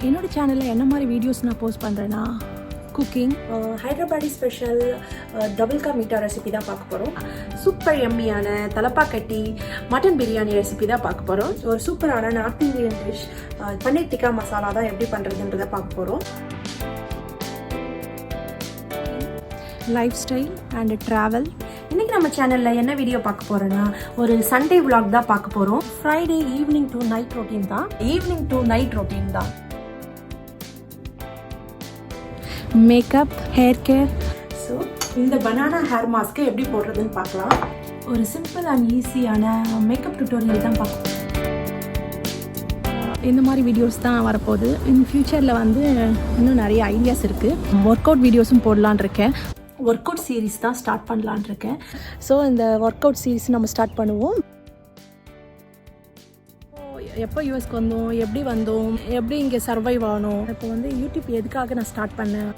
என்னோட சேனலில் என்ன மாதிரி வீடியோஸ் நான் போஸ்ட் பண்ணுறேன்னா குக்கிங், ஹைதராபாடி ஸ்பெஷல் டபுள் கா மீட்டா ரெசிபி தான் பார்க்க போகிறோம். சூப்பர் எம்மியான தலப்பாக்கட்டி மட்டன் பிரியாணி ரெசிபி தான் பார்க்க போகிறோம். ஒரு சூப்பரான north Indian dish paneer tikka masala தான் எப்படி பண்ணுறதுன்றதை பார்க்க போகிறோம். Lifestyle and travel. இன்றைக்கி நம்ம சேனலில் என்ன வீடியோ பார்க்க போகிறோன்னா ஒரு சண்டே vlog தான் பார்க்க போகிறோம். Friday evening to night routine தான். Makeup, hair care. ஸோ இந்த பனானா ஹேர் மாஸ்க்கு எப்படி போடுறதுன்னு பார்க்கலாம். ஒரு சிம்பிள் அண்ட் ஈஸியான மேக்கப் டுட்டோரியல் தான் பார்க்க போகிறோம். இந்த மாதிரி வீடியோஸ் தான் வரப்போகுது. இன் ஃப்யூச்சரில் வந்து இன்னும் நிறைய ஐடியாஸ் இருக்குது. ஒர்க் அவுட் வீடியோஸும் போடலான் இருக்கேன். ஒர்க் அவுட் சீரீஸ் தான் ஸ்டார்ட் பண்ணலான் இருக்கேன். ஸோ இந்த ஒர்க் அவுட் சீரீஸ் நம்ம ஸ்டார்ட் பண்ணுவோம். எப்போ யூஎஸ்க்கு வந்தோம், எப்படி வந்தோம், எப்படி இங்கே சர்வைவ் ஆனோம், இப்போ வந்து யூடியூப் எதுக்காக நான் ஸ்டார்ட் பண்ணேன்,